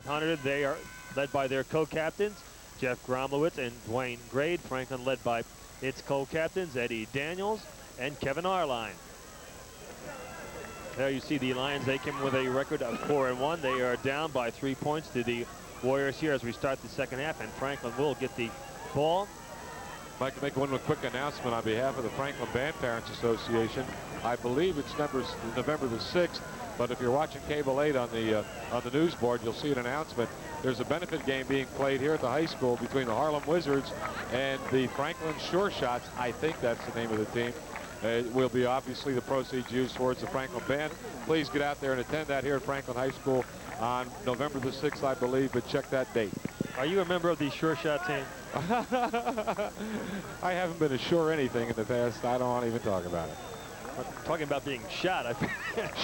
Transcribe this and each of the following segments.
100, they are led by their co-captains, Jeff Gromlowitz and Dwayne Grade. Franklin led by its co-captains, Eddie Daniels and Kevin Arline. There you see the Lions. They came with a record of 4-1. They are down by 3 points to the Warriors here as we start the second half, and Franklin will get the ball. I'd like to make one quick announcement on behalf of the Franklin Band Parents Association. I believe it's November the 6th, but if you're watching Cable 8 on the news board, you'll see an announcement. There's a benefit game being played here at the high school between the Harlem Wizards and the Franklin Sure Shots. I think that's the name of the team. It will be obviously the proceeds used towards the Franklin Band. Please get out there and attend that here at Franklin High School on November the 6th, I believe, but check that date. Are you a member of the Sure Shot team? I haven't been assured anything in the past. I don't want to even talk about it. I'm talking about being shot.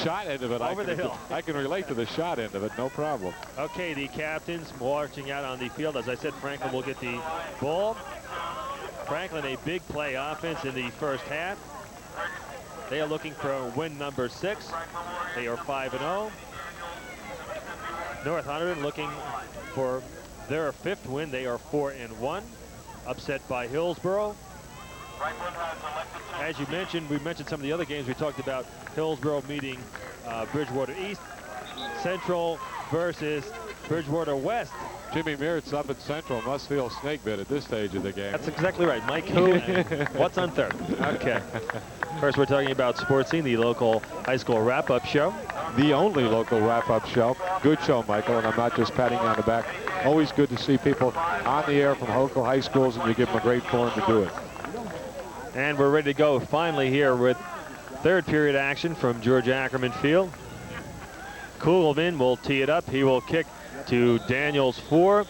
Shot end of it. Over the hill. I can relate to the shot end of it, no problem. Okay, the captains marching out on the field. As I said, Franklin will get the ball. Franklin, a big play offense in the first half. They are looking for win number 6. They are 5-0. North 100 looking for their 5th win. They are 4-1. Upset by Hillsborough. As you mentioned, we mentioned some of the other games. We talked about Hillsborough meeting Bridgewater East. Central versus Bridgewater West. Jimmy Meart's up at Central must feel snake bit at this stage of the game. That's exactly right. Mike, who? What's on third? Okay. First, we're talking about Sports Scene, the local high school wrap-up show. The only local wrap-up show. Good show, Michael, and I'm not just patting you on the back. Always good to see people on the air from local high schools, and you give them a great forum to do it. And we're ready to go finally here with third period action from George Ackerman Field. Kugelman will tee it up. He will kick to Daniels 4.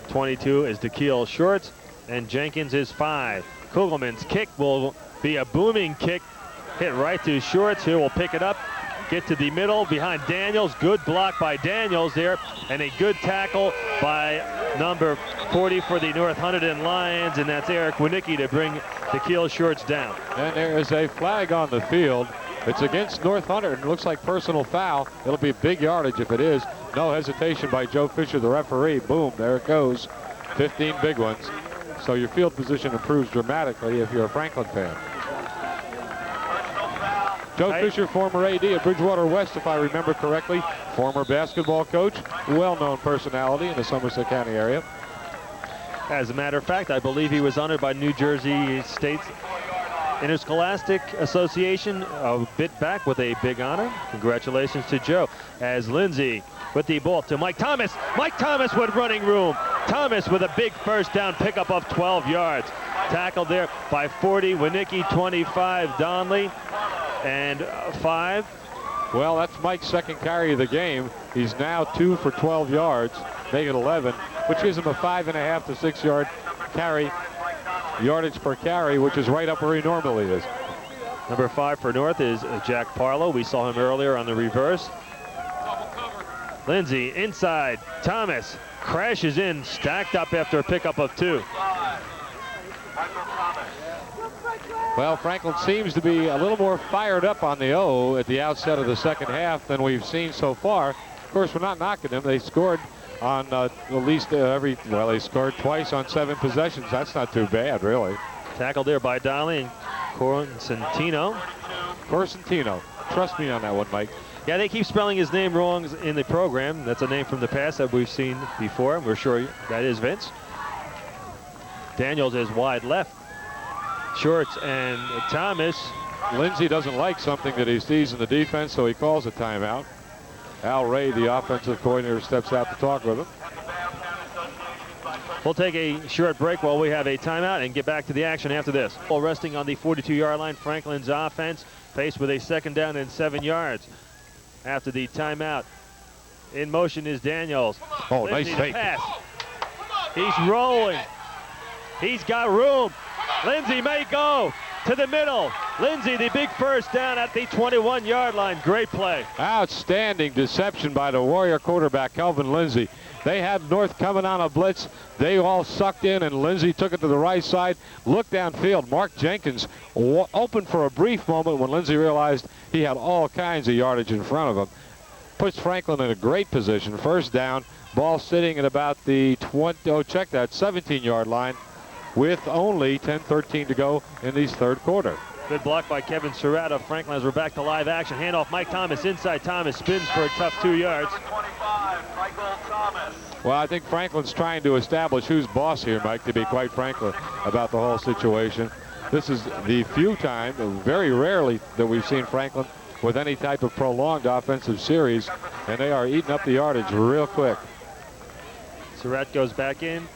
22 is DeKeel Shorts, and Jenkins is 5. Kugelman's kick will be a booming kick, hit right to Shorts, who will pick it up, get to the middle behind Daniels. Good block by Daniels there, and a good tackle by number 40 for the North Hunterdon Lions, and that's Eric Winicki to bring DeKeel Shorts down. And there is a flag on the field. It's against North Hunterdon. It looks like personal foul. It'll be big yardage if it is. No hesitation by Joe Fisher, the referee. Boom, there it goes. 15 big ones. So your field position improves dramatically if you're a Franklin fan. Joe Fisher, former AD at Bridgewater West, if I remember correctly. Former basketball coach, well-known personality in the Somerset County area. As a matter of fact, I believe he was honored by New Jersey State's Interscholastic Association a bit back with a big honor. Congratulations to Joe. As Lindsay with the ball to Mike Thomas. Mike Thomas with running room. Thomas with a big first down pickup of 12 yards. Tackled there by 40. Winicki 25. Donnelly and 5. Well, that's Mike's second carry of the game. He's now 2 for 12 yards, make it 11, which gives him a 5.5 to 6 yard carry. Yardage per carry, which is right up where he normally is. Number 5 for North is Jack Parlow. We saw him earlier on the reverse. Lindsay inside. Thomas crashes in, stacked up after a pickup of 2. Well, Franklin seems to be a little more fired up on the O at the outset of the second half than we've seen so far. Of course, we're not knocking them. They scored on at least they scored twice on 7 possessions. That's not too bad, really. Tackled there by Donnelly and Corsentino. Trust me on that one, Mike. Yeah, they keep spelling his name wrong in the program. That's a name from the past that we've seen before. We're sure that is Vince. Daniels is wide left. Shorts and Thomas. Lindsay doesn't like something that he sees in the defense, so he calls a timeout. Al Ray, the offensive coordinator, steps out to talk with him. We'll take a short break while we have a timeout and get back to the action after this. Ball resting on the 42-yard line. Franklin's offense faced with a 2nd down and 7 yards. After the timeout, in motion is Daniels. Oh, Lindsay, nice fake. Pass. He's rolling. He's got room. Lindsay may go to the middle. Lindsay, the big first down at the 21-yard line. Great play. Outstanding deception by the Warrior quarterback, Calvin Lindsay. They had North coming on a blitz. They all sucked in, and Lindsay took it to the right side. Looked downfield. Mark Jenkins open for a brief moment when Lindsay realized he had all kinds of yardage in front of him. puts Franklin in a great position. First down, ball sitting at about the 17-yard line with only 10:13 to go in the third quarter. Good block by Kevin Surratt of Franklin as we're back to live action. Handoff Mike Thomas inside. Thomas spins for a tough 2 yards. Well, I think Franklin's trying to establish who's boss here, Mike, to be quite frank about the whole situation. This is the few times, very rarely, that we've seen Franklin with any type of prolonged offensive series, and they are eating up the yardage real quick. Surratt goes back in.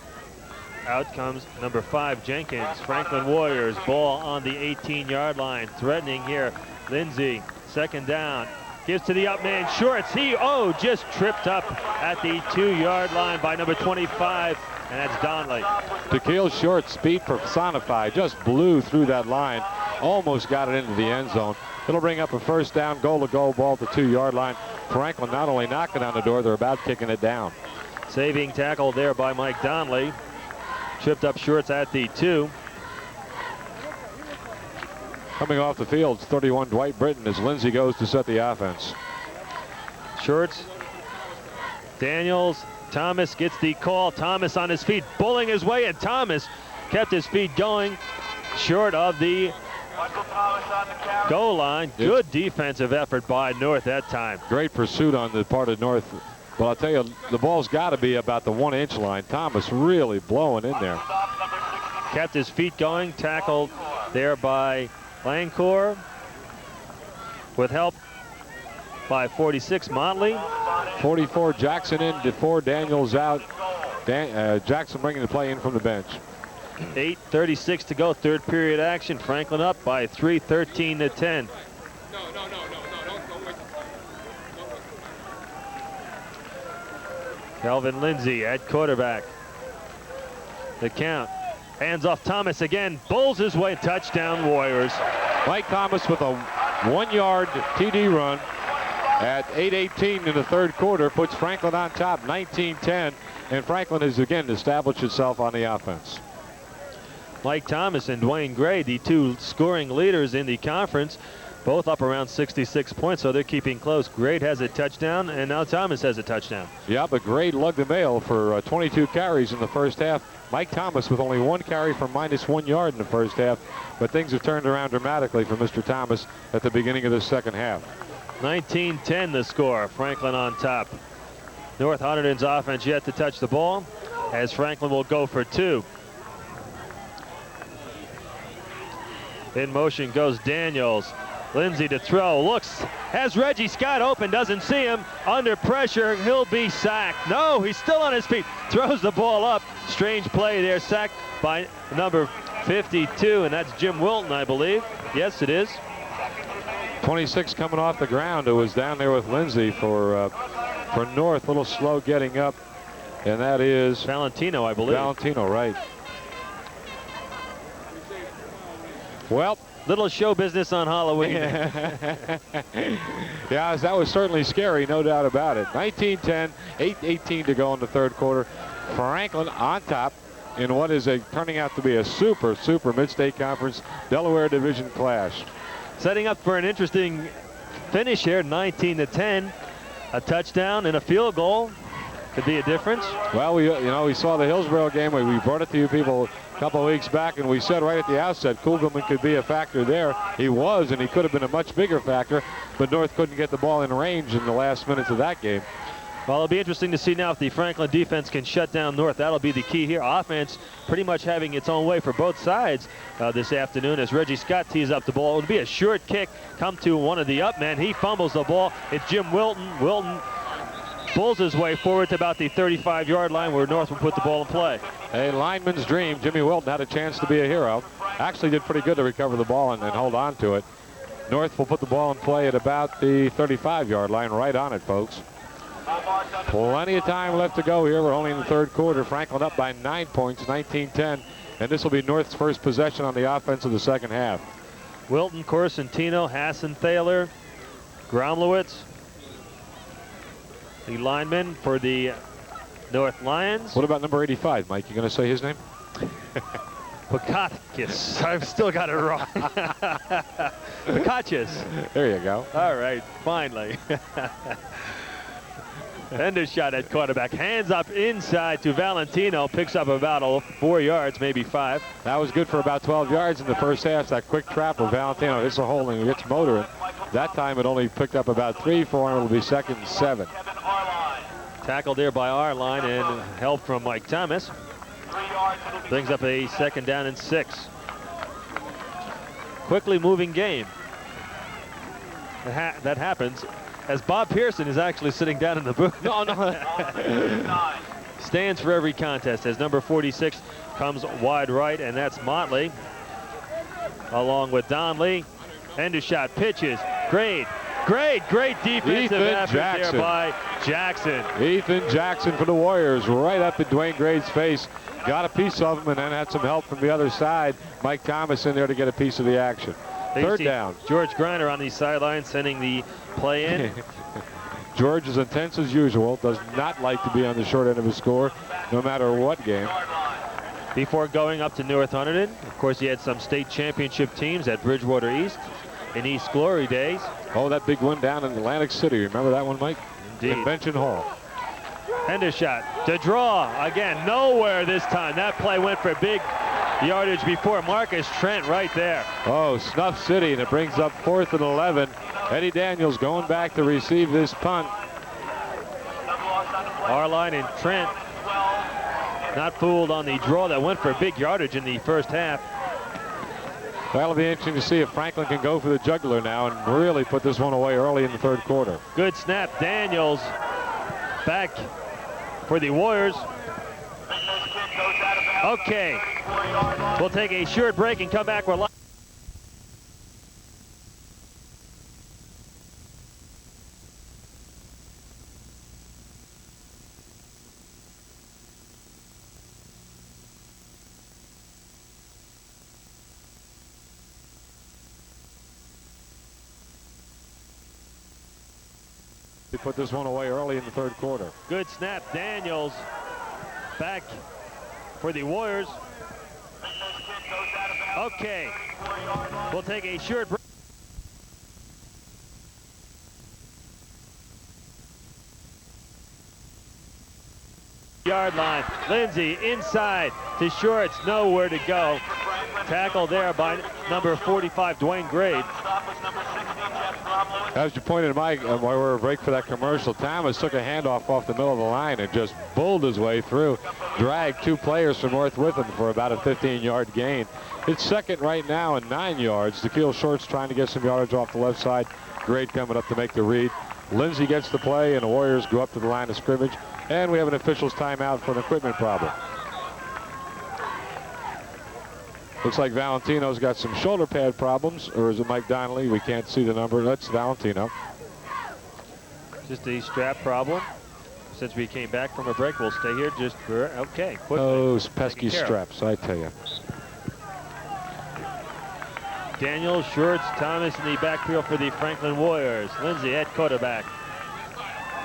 Out comes number 5, Jenkins. Franklin Warriors, ball on the 18-yard line. Threatening here. Lindsey, second down. Gives to the up man, Shorts. He, just tripped up at the 2-yard line by number 25, and that's Donnelly. Takeel Short's speed personified, just blew through that line. Almost got it into the end zone. It'll bring up a first down, goal-to-goal ball at the 2-yard line. Franklin not only knocking on the door, they're about kicking it down. Saving tackle there by Mike Donnelly. Tripped up Shorts at the 2. Coming off the field, 31 Dwight Britton as Lindsey goes to set the offense. Shorts, Daniels, Thomas gets the call. Thomas on his feet, bullying his way, and Thomas kept his feet going short of the goal line. Good defensive effort by North that time. Great pursuit on the part of North. But I'll tell you, the ball's got to be about the 1-inch line. Thomas really blowing in there. Kept his feet going, tackled there by Lancourt with help by 46 Motley. 44 Jackson in, before Daniels out. Jackson bringing the play in from the bench. 8:36 to go, third period action. Franklin up by 3, 13-10. Calvin Lindsey at quarterback. The count. Hands off Thomas again. Bowls his way. Touchdown Warriors. Mike Thomas with a 1-yard TD run at 8:18 in the third quarter puts Franklin on top, 19-10. And Franklin has again established itself on the offense. Mike Thomas and Dwayne Gray, the 2 scoring leaders in the conference, both up around 66 points, so they're keeping close. Gray has a touchdown, and now Thomas has a touchdown. Yeah, but Gray lugged the mail for 22 carries in the first half. Mike Thomas with only 1 carry for -1 yard in the first half, but things have turned around dramatically for Mr. Thomas at the beginning of the second half. 19-10 the score. Franklin on top. North Hunterdon's offense yet to touch the ball, as Franklin will go for 2. In motion goes Daniels. Lindsey to throw, looks, has Reggie Scott open, doesn't see him, under pressure, he'll be sacked. No, he's still on his feet, throws the ball up. Strange play there, sacked by number 52, and that's Jim Wilton, I believe. Yes, it is. 26 coming off the ground. It was down there with Lindsey for North, a little slow getting up, and that is Valentino, I believe. Valentino, right. Well, little show business on Halloween. Yeah, that was certainly scary, no doubt about it. 19-10, 8:18 to go in the third quarter. Franklin on top in what is turning out to be a super mid-state conference Delaware Division clash. Setting up for an interesting finish here, 19-10. A touchdown and a field goal could be a difference. Well, we saw the Hillsborough game. We brought it to you people a couple of weeks back, and we said right at the outset Kugelman could be a factor there. He was, and he could have been a much bigger factor, but North couldn't get the ball in range in the last minutes of that game. Well, it'll be interesting to see now if the Franklin defense can shut down North. That'll be the key here. Offense pretty much having its own way for both sides this afternoon as Reggie Scott tees up the ball. It'll be a short kick, come to one of the up men. He fumbles the ball. It's Jim Wilton. Wilton pulls his way forward to about the 35-yard line where North will put the ball in play. A lineman's dream. Jimmy Wilton had a chance to be a hero. Actually did pretty good to recover the ball and hold on to it. North will put the ball in play at about the 35-yard line, right on it, folks. Plenty of time left to go here. We're only in the third quarter. Franklin up by 9 points, 19-10. And this will be North's first possession on the offense of the second half. Wilton, Corsentino, Hassenthaler, Gromlowitz, the lineman for the North Lions. What about number 85, Mike? You going to say his name? Pakatkis. I've still got it wrong. Pakatkis. There you go. All right, finally. Hendershot at quarterback. Hands up inside to Valentino. Picks up about 4 yards, maybe 5. That was good for about 12 yards in the first half. That quick trap of Valentino hits a holding, gets motoring. That time it only picked up about 3 for him. It'll be 2nd and 7. Tackled there by our line and help from Mike Thomas. Brings up a 2nd down and 6. Quickly moving game. That happens as Bob Pearson is actually sitting down in the booth. No. Stands for every contest as number 46 comes wide right, and that's Motley along with Donley. Hendershot pitches. Great defensive effort there by Jackson. Ethan Jackson for the Warriors, right up in Dwayne Grade's face. Got a piece of him and then had some help from the other side. Mike Thomas in there to get a piece of the action. 3rd down. George Griner on the sideline sending the play in. George is intense as usual. Does not like to be on the short end of his score, no matter what game. Before going up to North Hunterdon, of course, he had some state championship teams at Bridgewater East in East Glory days. Oh, that big one down in Atlantic City. Remember that one, Mike? Indeed. Convention Hall. Hendershot to draw. Again, nowhere this time. That play went for big yardage before. Marcus Trent right there. Oh, Snuff City, and it brings up 4th and 11. Eddie Daniels going back to receive this punt. Arline and Trent not fooled on the draw that went for big yardage in the first half. That'll be interesting to see if Franklin can go for the jugular now and really put this one away early in the 3rd quarter. Good snap. Daniels back for the Warriors. Okay. We'll take a short break and come back. We're live. They put this one away early in the 3rd quarter. Good snap. Daniels back for the Warriors. Okay. We'll take a short break. Yard line. Lindsay inside to Shorts. Nowhere to go. Tackle there by number 45, Dwayne Grade. As you pointed, Mike, while we were a break for that commercial, Thomas took a handoff off the middle of the line and just bulled his way through. Dragged 2 players from North with him for about a 15-yard gain. It's 2nd right now and 9 yards. Tequil Shorts trying to get some yardage off the left side. Grade coming up to make the read. Lindsay gets the play, and the Warriors go up to the line of scrimmage. And we have an official's timeout for an equipment problem. Looks like Valentino's got some shoulder pad problems, or is it Mike Donnelly? We can't see the number. That's Valentino. Just a strap problem. Since we came back from a break, we'll stay here just for, okay. Those pesky straps, I tell you. Daniels, Shorts, Thomas in the backfield for the Franklin Warriors. Lindsay at quarterback.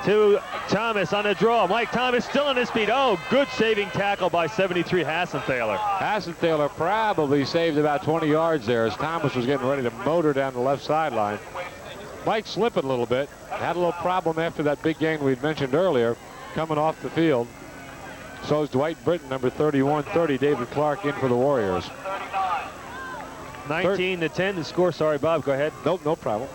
To Thomas on a draw. Mike Thomas still on his feet. Oh, good saving tackle by 73 Hassenthaler. Hassenthaler probably saved about 20 yards there as Thomas was getting ready to motor down the left sideline. Mike slipping a little bit. Had a little problem after that big gain we'd mentioned earlier coming off the field. So is Dwight Britton, number 31-30. David Clark in for the Warriors. 19-10 the score. Sorry, Bob, go ahead. Nope, no problem.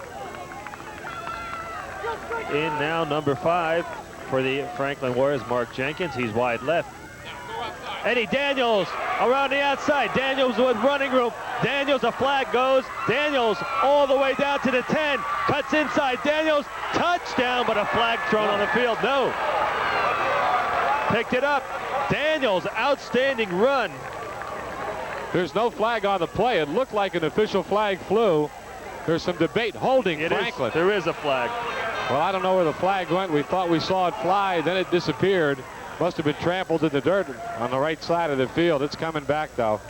In now, number 5 for the Franklin Warriors, Mark Jenkins. He's wide left. Eddie Daniels around the outside. Daniels with running room. Daniels, a flag goes. Daniels all the way down to the 10. Cuts inside. Daniels, touchdown, but a flag thrown on the field. No. Picked it up. Daniels, outstanding run. There's no flag on the play. It looked like an official flag flew. There's some debate holding Franklin. There is a flag. Well, I don't know where the flag went. We thought we saw it fly, then it disappeared. Must have been trampled in the dirt on the right side of the field. It's coming back, though.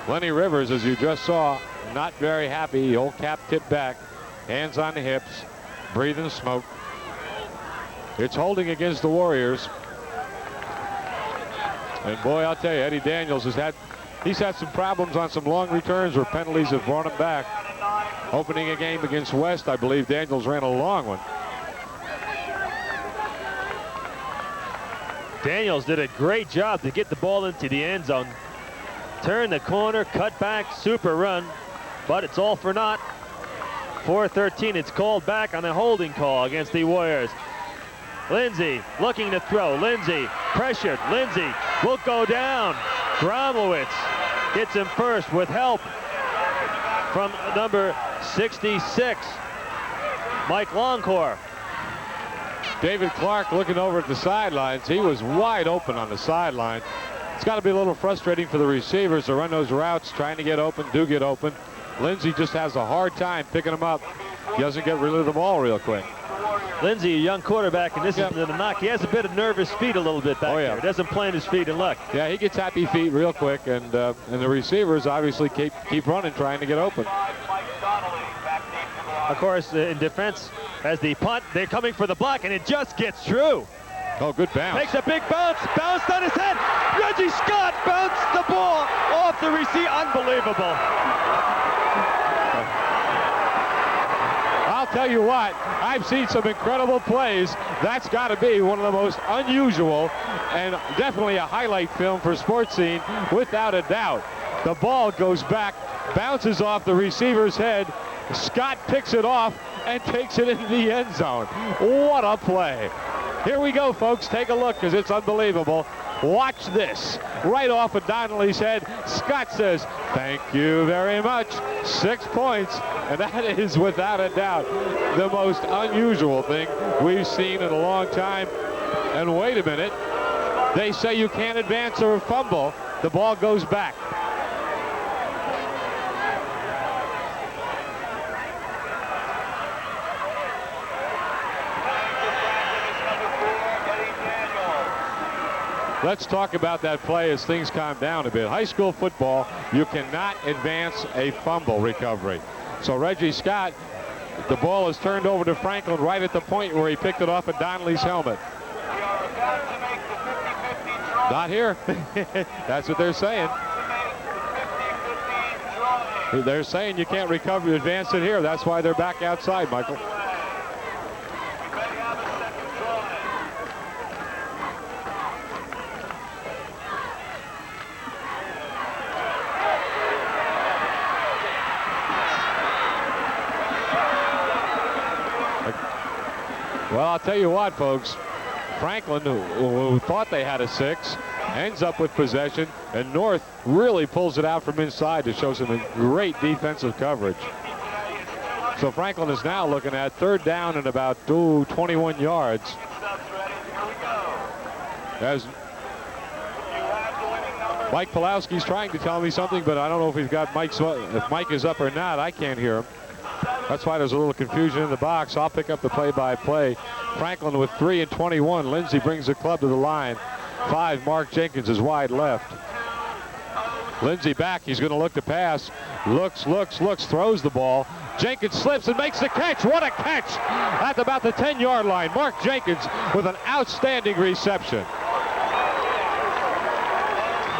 Lenny Rivers, as you just saw, not very happy. Old cap tipped back, hands on the hips, breathing smoke. It's holding against the Warriors. And boy, I'll tell you, Eddie Daniels he's had some problems on some long returns where penalties have brought him back. Opening a game against West, I believe Daniels ran a long one. Daniels did a great job to get the ball into the end zone. Turn the corner, cut back, super run, but it's all for naught. 4-13, it's called back on a holding call against the Warriors. Lindsay looking to throw. Lindsay pressured. Lindsay will go down. Gromowitz gets him first with help from number 66, Mike Longcore. David Clark looking over at the sidelines. He was wide open on the sideline. It's got to be a little frustrating for the receivers to run those routes, trying to get open, do get open. Lindsay just has a hard time picking them up. He doesn't get rid of the ball real quick. Lindsay, a young quarterback, and this is the knock. He has a bit of nervous feet a little bit back there. Doesn't plant his feet in luck. Yeah, he gets happy feet real quick, and the receivers obviously keep running, trying to get open. Of course, in defense, as the punt, they're coming for the block, and it just gets through. Oh, good bounce. Makes a big bounce. Bounced on his head. Reggie Scott bounced the ball off the receiver. Unbelievable. I'll tell you what, I've seen some incredible plays. That's got to be one of the most unusual and definitely a highlight film for Sports Scene, without a doubt. The ball goes back, bounces off the receiver's head. Scott picks it off and takes it into the end zone. What a play. Here we go, folks. Take a look, because it's unbelievable. Watch this. Right off of Donnelly's head, Scott says, "Thank you very much." 6 points, and that is without a doubt the most unusual thing we've seen in a long time. And wait a minute, they say you can't advance or fumble. The ball goes back. Let's talk about that play as things calm down a bit. High school football, you cannot advance a fumble recovery. So Reggie Scott, the ball is turned over to Franklin right at the point where he picked it off of Donnelly's helmet. Not here. That's what they're saying. They're saying you can't recover, advance it here. That's why they're back outside, Michael. Well, I'll tell you what, folks. Franklin, who thought they had a 6, ends up with possession, and North really pulls it out from inside to show some great defensive coverage. So Franklin is now looking at 3rd down and about 21 yards. As Mike Pulowski's trying to tell me something, but I don't know if he's got if Mike is up or not. I can't hear him. That's why there's a little confusion in the box. I'll pick up the play-by-play. Franklin with 3 and 21. Lindsay brings the club to the line. 5, Mark Jenkins is wide left. Lindsay back. He's going to look to pass. Looks, throws the ball. Jenkins slips and makes the catch. What a catch at about the 10-yard line. Mark Jenkins with an outstanding reception.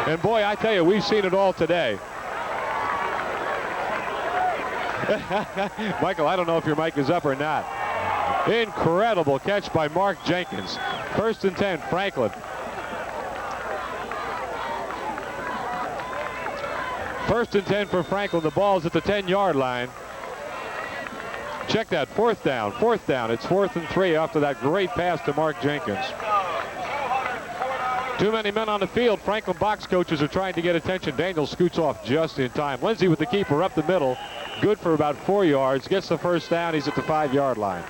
And boy, I tell you, we've seen it all today. Michael, I don't know if your mic is up or not. Incredible catch by Mark Jenkins. 1st and 10, Franklin. 1st and 10 for Franklin. The ball's at the 10-yard line. Check that, 4th down. It's 4th and 3 after that great pass to Mark Jenkins. Too many men on the field. Franklin box coaches are trying to get attention. Daniel scoots off just in time. Lindsay with the keeper up the middle. Good for about 4 yards. Gets the 1st down. He's at the 5-yard line.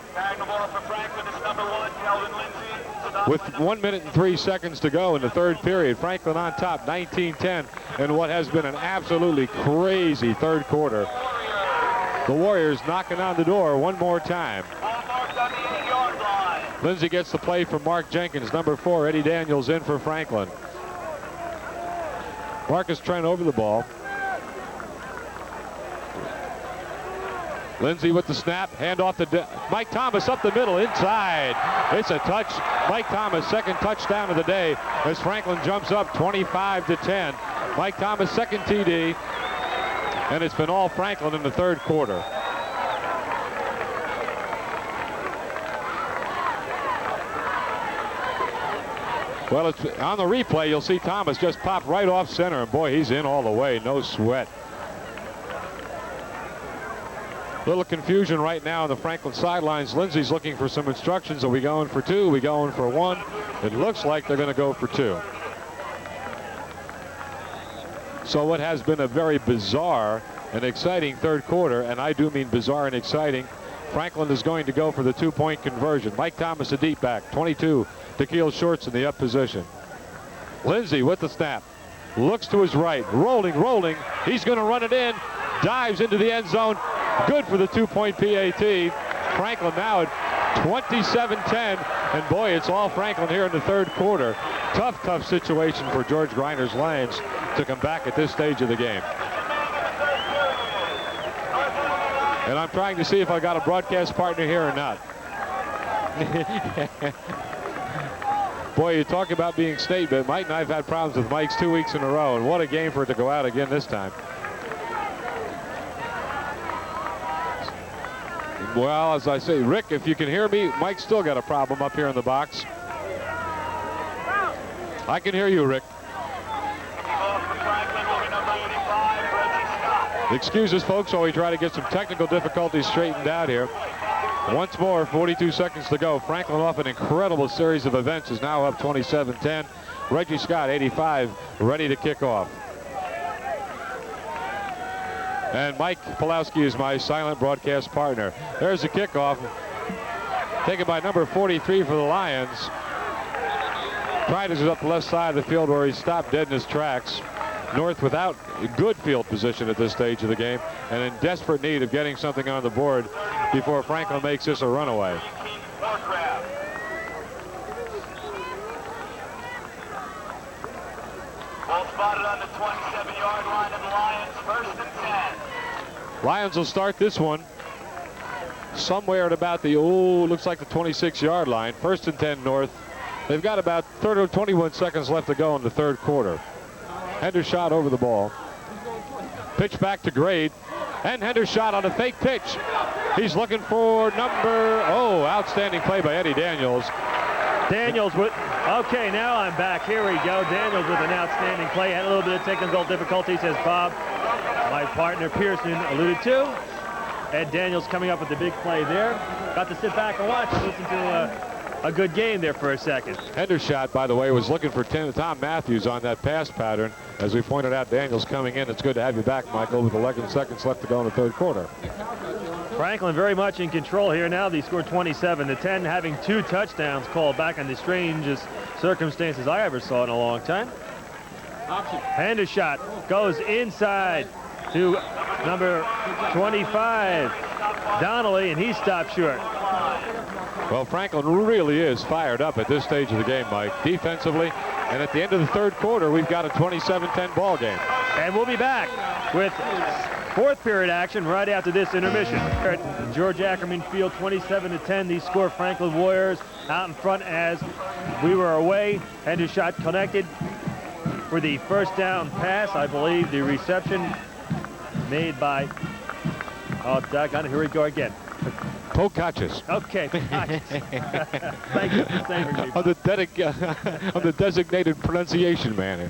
With 1 minute and 3 seconds to go in the 3rd period, Franklin on top, 19-10, in what has been an absolutely crazy 3rd quarter. The Warriors knocking on the door one more time. Lindsay gets the play from Mark Jenkins. Number 4, Eddie Daniels in for Franklin. Marcus Trent over the ball. Lindsay with the snap, hand off to Mike Thomas up the middle, inside. It's a touch. Mike Thomas, 2nd touchdown of the day as Franklin jumps up 25-10. Mike Thomas, 2nd TD, and it's been all Franklin in the 3rd quarter. Well, it's on the replay. You'll see Thomas just pop right off center, and boy, he's in all the way. No sweat. Little confusion right now on the Franklin sidelines. Lindsay's looking for some instructions. Are we going for 2? Are we going for 1? It looks like they're going to go for 2. So what has been a very bizarre and exciting third quarter, and I do mean bizarre and exciting, Franklin is going to go for the 2-point conversion. Mike Thomas, a deep back, 22. Tequil Shorts in the up position. Lindsay with the snap. Looks to his right. Rolling. He's going to run it in. Dives into the end zone. Good for the 2-point PAT. Franklin now at 27-10. And boy, it's all Franklin here in the third quarter. Tough situation for George Griner's Lions to come back at this stage of the game. And I'm trying to see if I got a broadcast partner here or not. Boy, you talk about being state, but Mike and I have had problems with mics 2 weeks in a row, and what a game for it to go out again this time. Well, as I say, Rick, if you can hear me, Mike's still got a problem up here in the box. I can hear you, Rick. Excuses, folks, while we try to get some technical difficulties straightened out here. Once more, 42 seconds to go. Franklin, off an incredible series of events, is now up 27-10. Reggie Scott, 85, ready to kick off. And Mike Pulowski is my silent broadcast partner. There's the kickoff, taken by number 43 for the Lions. Pride is up the left side of the field where he stopped dead in his tracks. North without good field position at this stage of the game and in desperate need of getting something on the board before Franklin makes this a runaway. Ball spotted on the 27-yard line of the Lions, 1st and 10. Lions will start this one somewhere at about the, looks like the 26-yard line. 1st and 10 North. They've got about 21 seconds left to go in the third quarter. Hendershot over the ball. Pitch back to Grade. And Hendershot on a fake pitch. He's looking for outstanding play by Eddie Daniels. Daniels with, okay, now I'm back. Here we go. Daniels with an outstanding play. Had a little bit of technical difficulties, as Bob, my partner Pearson, alluded to. Ed Daniels coming up with the big play there. Got to sit back and watch and listen to a good game there for a second. Hendershot, by the way, was looking for Tom Matthews on that pass pattern. As we pointed out, Daniels coming in. It's good to have you back, Michael, with 11 seconds left to go in the third quarter. Franklin very much in control here now. They scored 27-10, having 2 touchdowns called back in the strangest circumstances I ever saw in a long time. Hendershot goes inside to number 25, Donnelly, and he stopped short. Well, Franklin really is fired up at this stage of the game, Mike, defensively. And at the end of the third quarter, we've got a 27-10 ball game. And we'll be back with 4th period action right after this intermission. Here at George Ackerman Field, 27-10. These score Franklin Warriors out in front as we were away. Hendershot connected for the first down pass. I believe the reception made by, here we go again. Pokachis. Okay. Thank you for saving me. I'm the designated pronunciation man.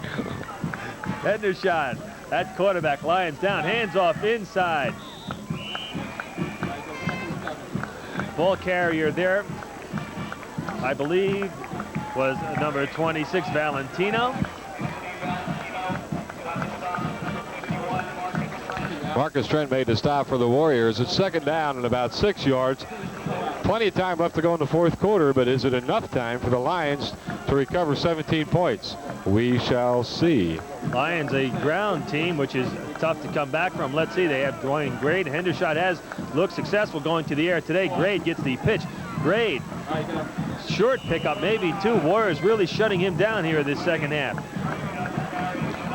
Hendershot, that quarterback, Lions down, hands off inside. Ball carrier there, I believe, was number 26, Valentino. Marcus Trent made the stop for the Warriors. It's 2nd down and about 6 yards. Plenty of time left to go in the fourth quarter, but is it enough time for the Lions to recover 17 points? We shall see. Lions, a ground team, which is tough to come back from. Let's see, they have Dwayne Grade. Hendershot has looked successful going to the air today. Grade gets the pitch. Grade, short pickup, maybe 2. Warriors really shutting him down here this second half.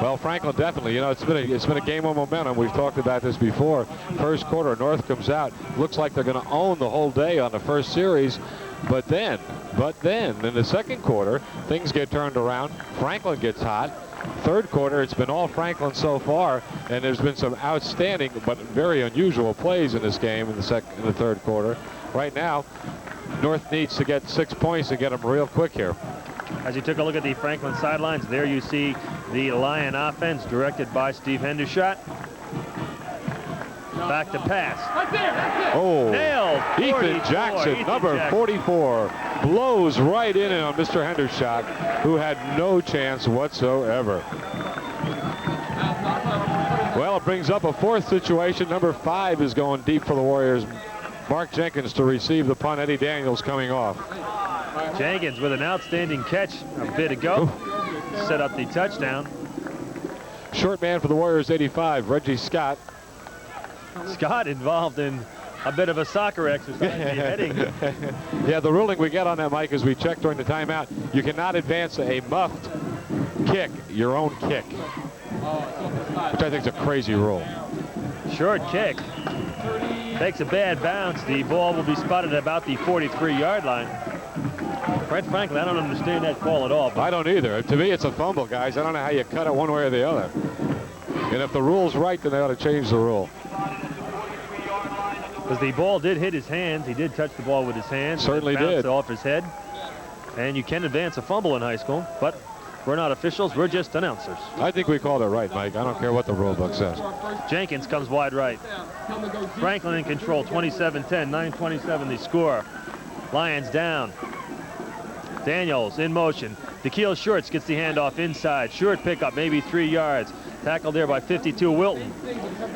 Well, Franklin definitely, it's been a game of momentum. We've talked about this before. First quarter, North comes out. Looks like they're going to own the whole day on the first series. But then, in the second quarter, things get turned around. Franklin gets hot. Third quarter, it's been all Franklin so far, and there's been some outstanding but very unusual plays in this game in the third quarter. Right now, North needs to get 6 points and get them real quick here. As you took a look at the Franklin sidelines, there you see the Lion offense directed by Steve Hendershot. Back to pass. Oh, Nailed. Ethan Jackson, number 44, blows right in on Mr. Hendershot, who had no chance whatsoever. Well, it brings up a fourth situation. Number 5 is going deep for the Warriors. Mark Jenkins to receive the punt. Eddie Daniels coming off. Jenkins with an outstanding catch a bit ago. Set up the touchdown. Short man for the Warriors, 85, Reggie Scott. Scott involved in a bit of a soccer exercise. Heading. Yeah, the ruling we get on that, Mike, as we checked during the timeout, you cannot advance a muffed kick, your own kick, which I think is a crazy rule. Short kick. Takes a bad bounce. The ball will be spotted at about the 43-yard line. Quite frankly, I don't understand that call at all. I don't either. To me, it's a fumble, guys. I don't know how you cut it one way or the other. And if the rule's right, then they ought to change the rule. Because the ball did hit his hands. He did touch the ball with his hands. Certainly did. did. Off his head. And you can advance a fumble in high school, but we're not officials. We're just announcers. I think we called it right, Mike. I don't care what the rule book says. Jenkins comes wide right. Franklin in control, 27-10, 9:27 the score. Lions down. Daniels in motion. DeKeel Shorts gets the handoff inside. Short pickup, maybe 3 yards. Tackled there by 52 Wilton.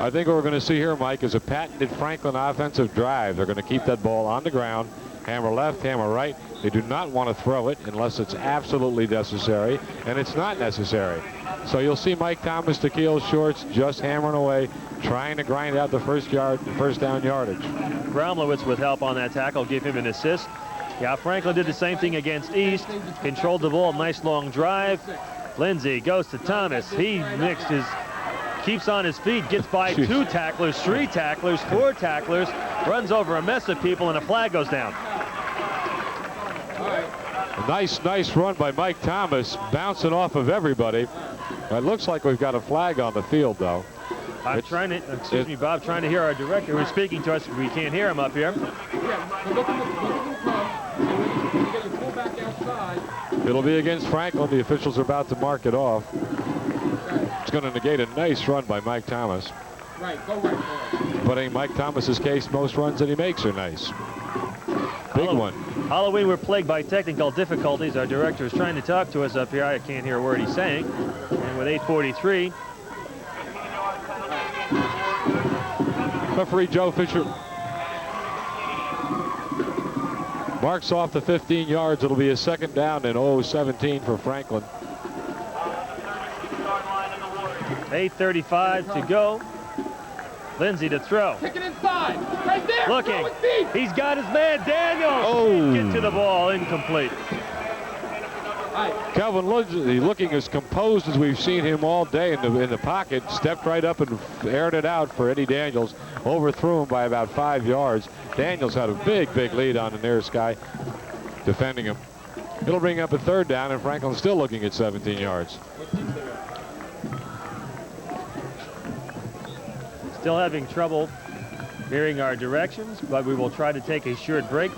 I think what we're going to see here, Mike, is a patented Franklin offensive drive. They're going to keep that ball on the ground. Hammer left, hammer right. They do not want to throw it unless it's absolutely necessary, and it's not necessary. So you'll see Mike Thomas, DeKeel Shorts just hammering away, trying to grind out the first down yardage. Gromlowitz with help on that tackle, gave him an assist. Yeah, Franklin did the same thing against East. Controlled the ball, nice long drive. Lindsey goes to Thomas. He keeps on his feet, gets by 2 tacklers, 3 tacklers, 4 tacklers, runs over a mess of people, and a flag goes down. A nice run by Mike Thomas, bouncing off of everybody. It looks like we've got a flag on the field, though. I'm trying to, excuse me, Bob, trying to hear our director who's speaking to us. We can't hear him up here. It'll be against Franklin. The officials are about to mark it off. It's going to negate a nice run by Mike Thomas. But in Mike Thomas's case, most runs that he makes are nice. Big one. Halloween, we're plagued by technical difficulties. Our director is trying to talk to us up here. I can't hear a word he's saying. And with 8:43. Referee Joe Fisher marks off the 15 yards. It'll be a second down and 17 for Franklin. 8:35 to go. Lindsey to throw. Kick it inside. Right there. Looking. He's got his man, Daniels. Oh. Get to the ball. Incomplete. Calvin Lindsey looking as composed as we've seen him all day in the pocket. Stepped right up and aired it out for Eddie Daniels. Overthrew him by about 5 yards. Daniels had a big lead on the nearest guy defending him. It'll bring up a third down, and Franklin's still looking at 17 yards. Still having trouble hearing our directions, but we will try to take a short break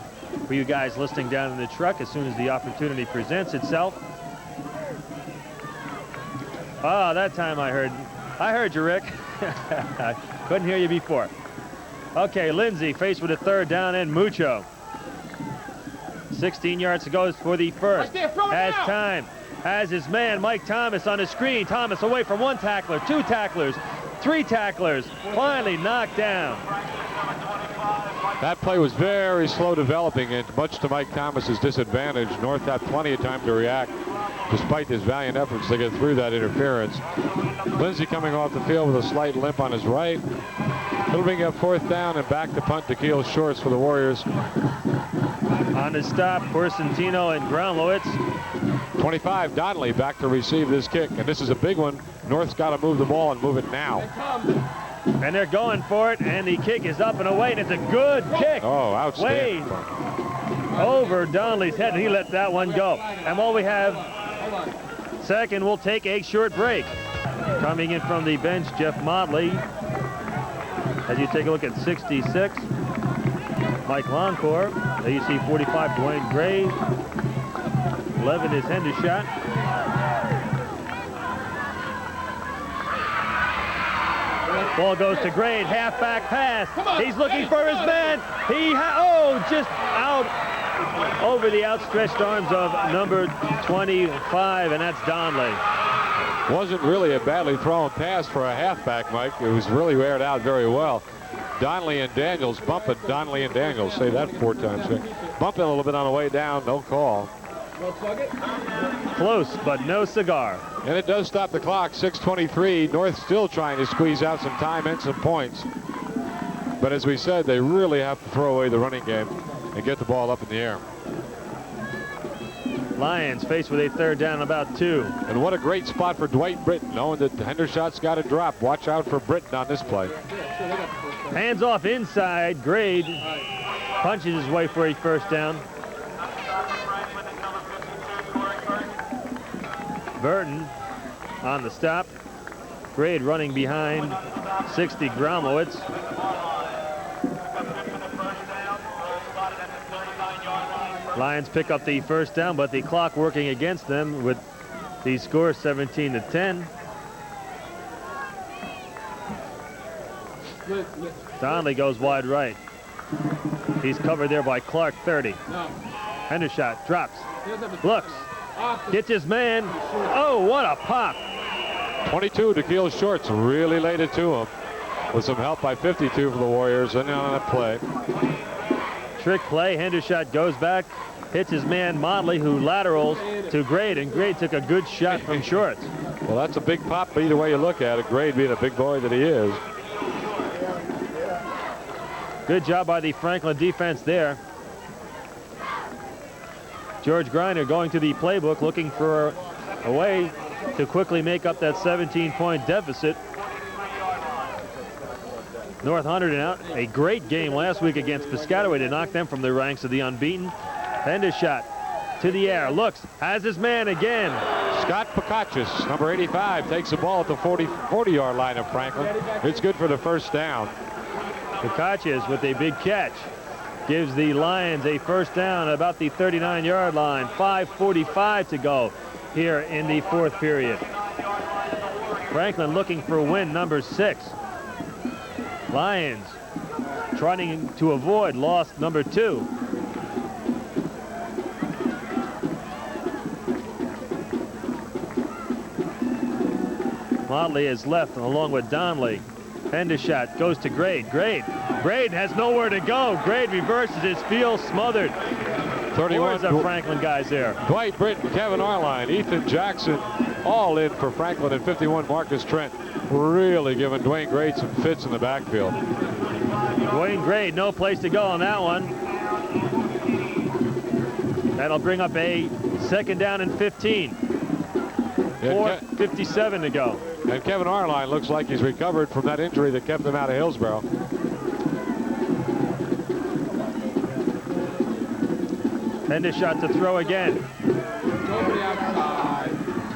for you guys listening down in the truck as soon as the opportunity presents itself. Ah, that time I heard you, Rick. I couldn't hear you before. Okay, Lindsey faced with a third down and Mucho. 16 yards to go for the first. Has time. Has his man, Mike Thomas, on his screen. Thomas away from 1 tackler, 2 tacklers, 3 tacklers. Finally knocked down. That play was very slow developing, and much to Mike Thomas's disadvantage. North had plenty of time to react, despite his valiant efforts to get through that interference. Lindsey coming off the field with a slight limp on his right. It'll bring up 4th down and back to punt DeKeel Shorts for the Warriors. On the stop, Porcentino and Gromlowitz. 25, Donnelly back to receive this kick, and this is a big one. North's got to move the ball and move it now. And they're going for it, and the kick is up and away, and it's a good kick. Oh, outstanding. Way over Donnelly's head, and he let that one go. And while we have second, we'll take a short break. Coming in from the bench, Jeff Motley. As you take a look at 66, Mike Loncourt. There you see 45, Dwayne Gray. 11 is Hendershot. Ball goes to Grade, halfback pass. He's looking for his man. Just out over the outstretched arms of number 25, and that's Donnelly. Wasn't really a badly thrown pass for a halfback, Mike. It was really aired out very well. Donnelly and Daniels bumping. Donnelly and Daniels, say that 4 times. Bumping a little bit on the way down, no call. Close, but no cigar. And it does stop the clock, 6:23. North still trying to squeeze out some time and some points. But as we said, they really have to throw away the running game and get the ball up in the air. Lions faced with a 3rd down, about 2. And what a great spot for Dwight Britton, knowing that Hendershot's got to drop. Watch out for Britton on this play. Hands off inside. Grade punches his way for a 1st down. Burton on the stop. Grade running behind 60 Gromowitz. Lions pick up the 1st down, but the clock working against them with the score 17-10. Donnelly goes wide right. He's covered there by Clark, 30. Hendershot drops, looks, gets his man. Oh, what a pop. 22 to Keel Shorts really laid it to him with some help by 52 for the Warriors and on that play. Trick play. Hendershot goes back, hits his man Motley, who laterals to Grade, and Grade took a good shot from Shorts. Well, that's a big pop either way you look at it. Grade being a big boy that he is. Good job by the Franklin defense there. George Griner going to the playbook, looking for a way to quickly make up that 17-point deficit. North Hunterdon out. A great game last week against Piscataway to knock them from the ranks of the unbeaten. Hendershot to the air, looks, has his man again. Scott Pekachis, number 85, takes the ball at the 40-yard line of Franklin. It's good for the 1st down. Pekachis with a big catch gives the Lions a 1st down at about the 39-yard line. 5:45 to go here in the 4th period. Franklin looking for win number 6. Lions trying to avoid loss number 2. Motley is left along with Donnelly. Hendershot goes to Grade. Grade has nowhere to go. Grade reverses his field, smothered. 31 of Franklin guys there. Dwight Britton, Kevin Arline, Ethan Jackson, all in for Franklin, and 51 Marcus Trent. Really giving Dwayne Grade some fits in the backfield. Dwayne Grade, no place to go on that one. That'll bring up a 2nd down and 15. 4:57 to go. And Kevin Arline looks like he's recovered from that injury that kept him out of Hillsborough. Hendershot to throw again.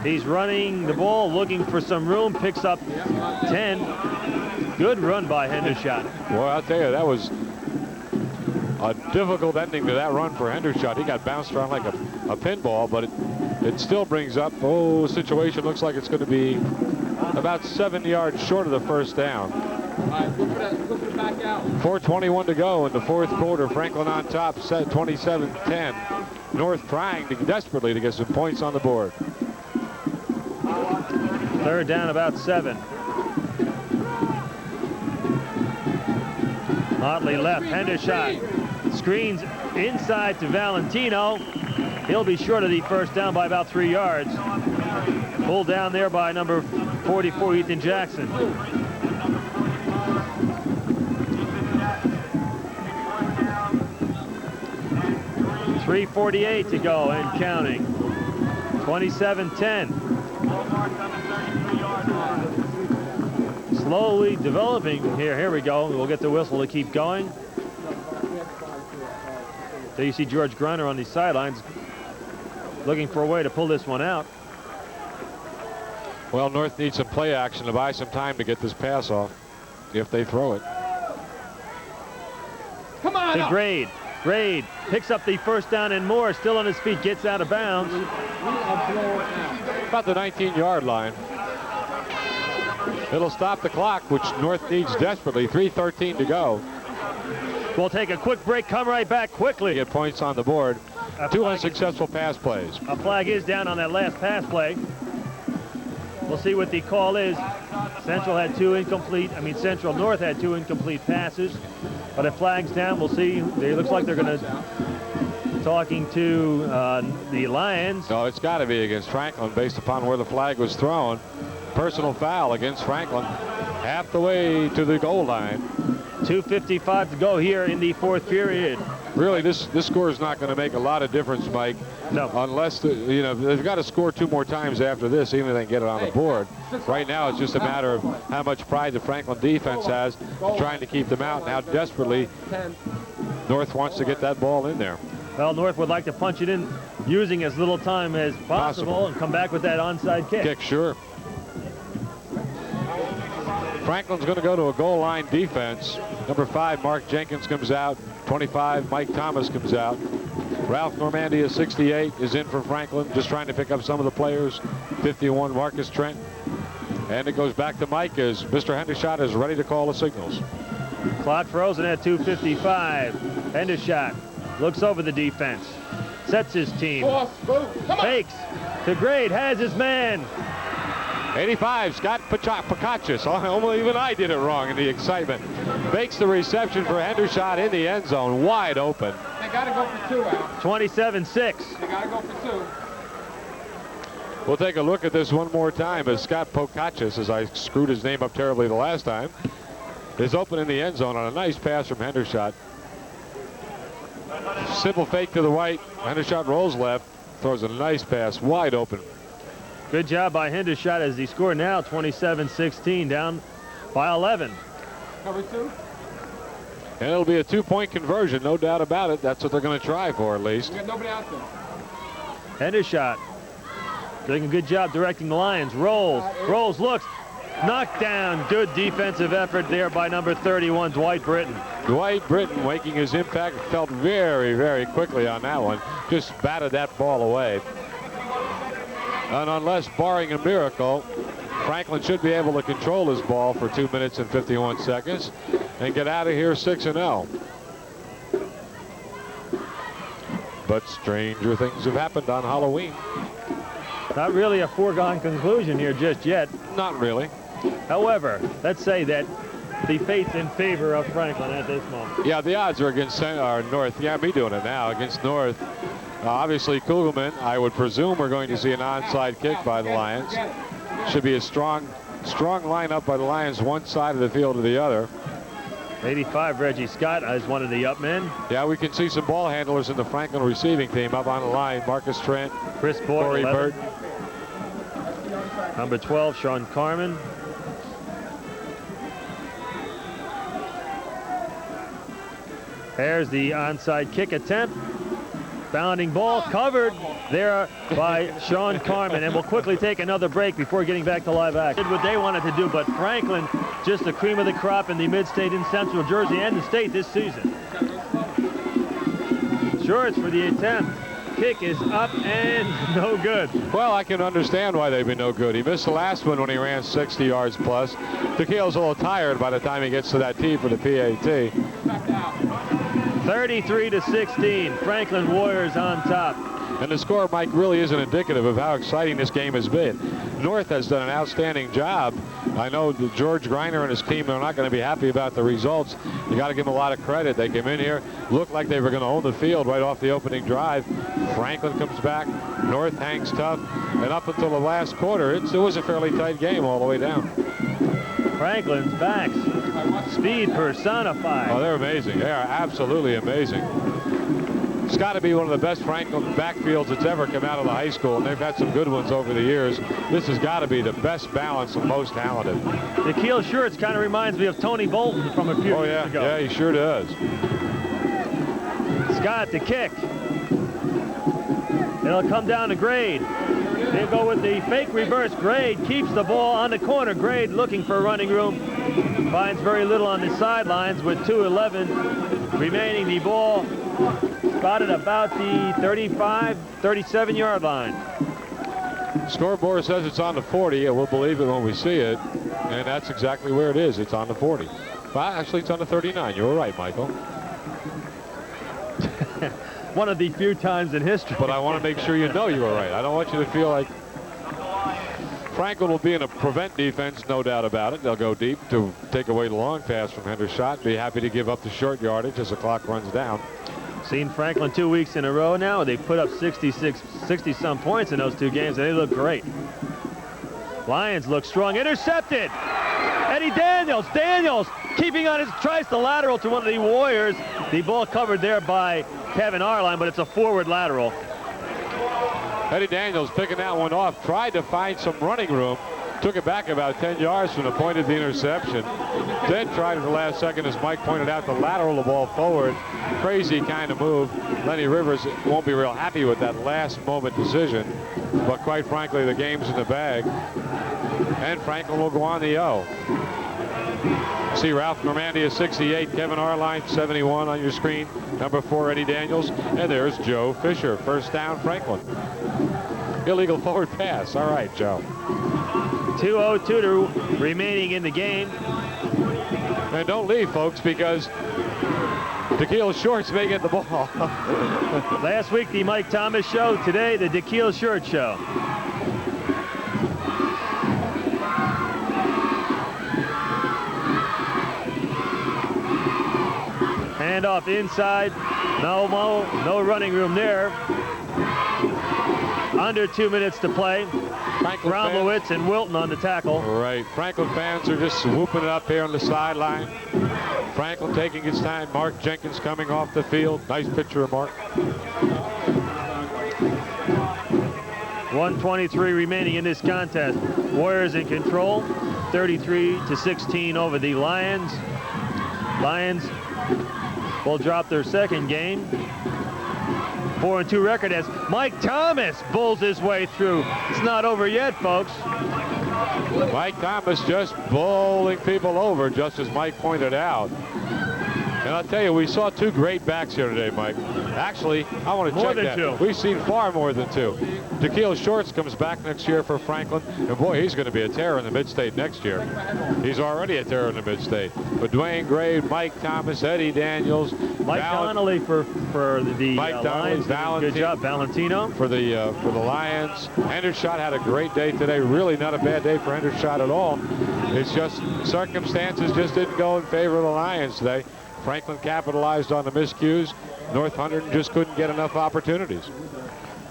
He's running the ball, looking for some room, picks up 10. Good run by Hendershot. Boy, I'll tell you, that was a difficult ending to that run for Hendershot. He got bounced around like a pinball, but it still brings up, situation looks like it's going to be about 7 yards short of the 1st down. Look for the back out. 4:21 to go in the 4th quarter. Franklin on top, set 27-10. North trying desperately to get some points on the board. 3rd down, about 7. Motley left, Hendershot screens inside to Valentino. He'll be short of the 1st down by about 3 yards. Pulled down there by number 44, Ethan Jackson. .348 to go and counting. 27-10. Slowly developing here. Here we go. We'll get the whistle to keep going. So you see George Griner on the sidelines looking for a way to pull this one out. Well, North needs some play action to buy some time to get this pass off if they throw it. Come on to Grade. Grade picks up the first down and more, still on his feet, gets out of bounds. About the 19-yard line. It'll stop the clock, which North needs desperately. 3:13 to go. We'll take a quick break, come right back quickly. Get points on the board. Two unsuccessful pass plays. A flag is down on that last pass play. We'll see what the call is. Central North had 2 incomplete passes, but if flag's down, we'll see. It looks like they're going to talking to the Lions. No, it's got to be against Franklin based upon where the flag was thrown. Personal foul against Franklin, half the way to the goal line. 2:55 to go here in the 4th period. Really, this score is not going to make a lot of difference, Mike. No. Unless they've got to score 2 more times after this, even if they can get it on the board. Right now, it's just a matter of how much pride the Franklin defense has, trying to keep them out, and how desperately North wants to get that ball in there. Well, North would like to punch it in using as little time as possible and come back with that onside kick. Kick, sure. Franklin's going to go to a goal line defense. Number 5, Mark Jenkins comes out. 25, Mike Thomas comes out. Ralph Normandia, 68, is in for Franklin, just trying to pick up some of the players. 51, Marcus Trent. And it goes back to Mike as Mr. Hendershot is ready to call the signals. Clock frozen at 2:55. Hendershot looks over the defense, sets his team, fakes to Grade, has his man. 85, Scott Pacachis. Almost even I did it wrong in the excitement. Makes the reception for Hendershot in the end zone, wide open. They got to go for 2, Al. 27-6. They got to go for 2. We'll take a look at this one more time as Scott Pocachis, as I screwed his name up terribly the last time, is open in the end zone on a nice pass from Hendershot. Simple fake to the right. Hendershot rolls left, throws a nice pass, wide open. Good job by Hendershot as he scored now 27-16, down by 11. Cover 2. And it'll be a 2-point conversion, no doubt about it. That's what they're going to try for, at least. We got nobody out there. Hendershot doing a good job directing the Lions. Rolls, looks, knocked down. Good defensive effort there by number 31, Dwight Britton. Dwight Britton making his impact, felt very, very quickly on that one. Just batted that ball away. And unless barring a miracle, Franklin should be able to control his ball for 2 minutes and 51 seconds and get out of here 6-0. But stranger things have happened on Halloween. Not really a foregone conclusion here just yet. Not really. However, let's say that the fate's in favor of Franklin at this moment. Yeah, the odds are against North. Yeah, me doing it now against North. Obviously, Kugelman, I would presume we're going to see an onside kick by the Lions. Should be a strong lineup by the Lions, one side of the field to the other. 85, Reggie Scott is one of the up men. Yeah, we can see some ball handlers in the Franklin receiving team up on the line. Marcus Trent, Chris Boyd, Corey Burt. Number 12, Sean Carmen. There's the onside kick attempt. Bounding ball covered there by Sean Carmen, and we'll quickly take another break before getting back to live action. Did what they wanted to do, but Franklin, just the cream of the crop in the mid-state in Central Jersey and the state this season. Shorts for the attempt. Kick is up and no good. Well, I can understand why they've been no good. He missed the last one when he ran 60 yards plus. DeKeel's a little tired by the time he gets to that tee for the PAT. 33-16, Franklin Warriors on top. And the score, Mike, really isn't indicative of how exciting this game has been. North has done an outstanding job. I know that George Greiner and his team are not going to be happy about the results. You got to give them a lot of credit. They came in here, looked like they were going to own the field right off the opening drive. Franklin comes back, North hangs tough, and up until the last quarter, it was a fairly tight game all the way down. Franklin's backs, speed personified. Oh, they're amazing. They are absolutely amazing. It's got to be one of the best Franklin backfields that's ever come out of the high school, and they've had some good ones over the years. This has got to be the best balance and most talented. DeKeel Shorts kind of reminds me of Tony Bolton from a few years ago. Yeah, he sure does. Scott the kick. It'll come down to Grade. They'll go with the fake reverse. Grade keeps the ball on the corner. Grade looking for running room. Finds very little on the sidelines with 2:11 remaining. The ball Spotted about the 35, 37-yard line. Scoreboard says it's on the 40, and we'll believe it when we see it. And that's exactly where it is. It's on the 40. Well, actually, it's on the 39. You were right, Michael. One of the few times in history. But I want to make sure you know you were right. I don't want you to feel like Franklin will be in a prevent defense, no doubt about it. They'll go deep to take away the long pass from Hendershot. Be happy to give up the short yardage as the clock runs down. Seen Franklin 2 weeks in a row now. They put up 60-some points in those 2 games, and they look great. Lions look strong. Intercepted. Eddie Daniels. Daniels keeping on his, tries to lateral to one of the Warriors. The ball covered there by Kevin Arline, but it's a forward lateral. Eddie Daniels picking that one off. Tried to find some running room. Took it back about 10 yards from the point of the interception. Then tried at the last second, as Mike pointed out, to lateral the ball forward. Crazy kind of move. Lenny Rivers won't be real happy with that last moment decision. But quite frankly, the game's in the bag. And Franklin will go on the O. See Ralph Normandy is 68, Kevin Arline 71 on your screen. Number 4, Eddie Daniels. And there's Joe Fisher. First down, Franklin. Illegal forward pass. All right, Joe. 2:02 remaining in the game. And don't leave, folks, because DeKeel Shorts may get the ball. Last week, the Mike Thomas show. Today, the DeKeel Short show. Handoff inside. No running room there. Under 2 minutes to play. Gromlowitz and Wilton on the tackle. Right. Franklin fans are just whooping it up here on the sideline. Franklin taking his time. Mark Jenkins coming off the field. Nice picture of Mark. 1:23 remaining in this contest. Warriors in control. 33-16 over the Lions. Lions will drop their second game. 4-2 record as Mike Thomas bulls his way through. It's not over yet, folks. Mike Thomas just bowling people over, just as Mike pointed out. And I'll tell you, we saw 2 great backs here today, Mike. Actually, I want to check that. More than 2. We've seen far more than 2. DeKeel Shorts comes back next year for Franklin. And boy, he's going to be a terror in the Mid-State next year. He's already a terror in the Mid-State. But Dwayne Gray, Mike Thomas, Eddie Daniels. Mike Donnelly for the Lions. Good job, Valentino. For the Lions. Hendershot had a great day today. Really not a bad day for Hendershot at all. It's just circumstances just didn't go in favor of the Lions today. Franklin capitalized on the miscues. North Hunterdon just couldn't get enough opportunities.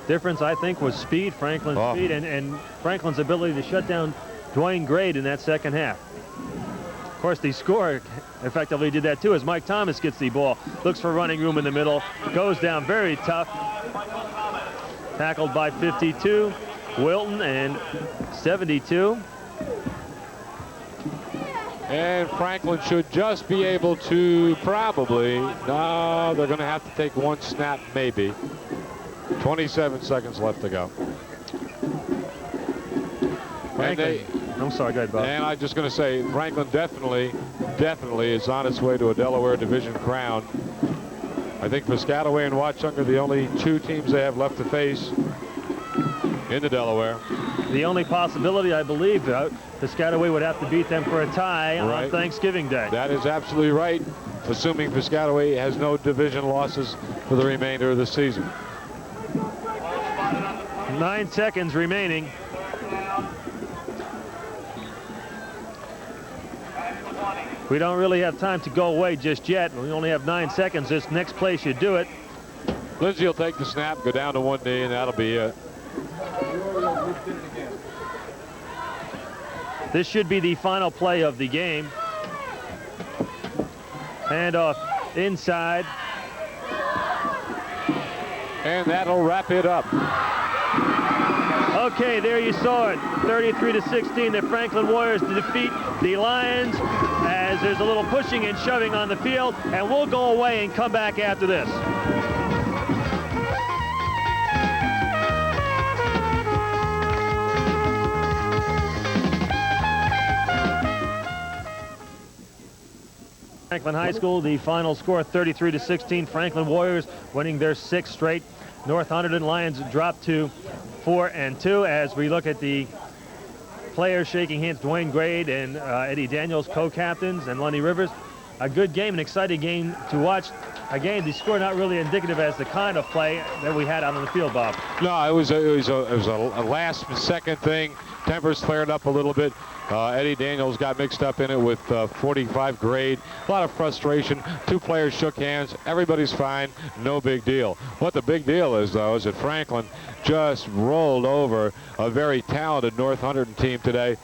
Difference, I think, was speed, Franklin's speed, and Franklin's ability to shut down Dwayne Gray in that second half. Of course, the score effectively did that too, as Mike Thomas gets the ball, looks for running room in the middle, goes down very tough. Tackled by 52, Wilton, and 72. And Franklin should just be able to probably, no, they're going to have to take 1 snap maybe. 27 seconds left to go. I'm sorry, go ahead, Bob. And I'm just going to say, Franklin definitely is on its way to a Delaware Division crown. I think Piscataway and Watchung are the only 2 teams they have left to face in the Delaware. The only possibility, I believe, Piscataway would have to beat them for a tie on Thanksgiving Day. That is absolutely right, assuming Piscataway has no division losses for the remainder of the season. 9 seconds remaining. We don't really have time to go away just yet. We only have 9 seconds. This next play should do it. Lindsay will take the snap, go down to 1 knee, and that'll be it. This should be the final play of the game. Handoff inside. And that'll wrap it up. Okay, there you saw it. 33-16, the Franklin Warriors defeat the Lions as there's a little pushing and shoving on the field, and we'll go away and come back after this. Franklin High School, the final score 33-16. Franklin Warriors winning their 6th straight. North Hunterdon Lions dropped to 4-2 as we look at the players shaking hands. Dwayne Grade and Eddie Daniels, co-captains, and Lundy Rivers. A good game, an exciting game to watch. Again, the score not really indicative as the kind of play that we had out on the field, Bob. No, it was a last-second thing. Tempers flared up a little bit. Eddie Daniels got mixed up in it with 45 Grade. A lot of frustration. 2 players shook hands. Everybody's fine. No big deal. What the big deal is, though, is that Franklin just rolled over a very talented North Hunterdon team today.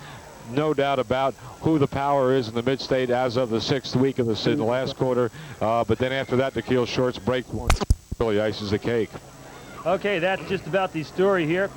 No doubt about who the power is in the mid-state as of the 6th week of the last quarter. But then after that, the Keel Shorts break really ices the cake. Okay, that's just about the story here.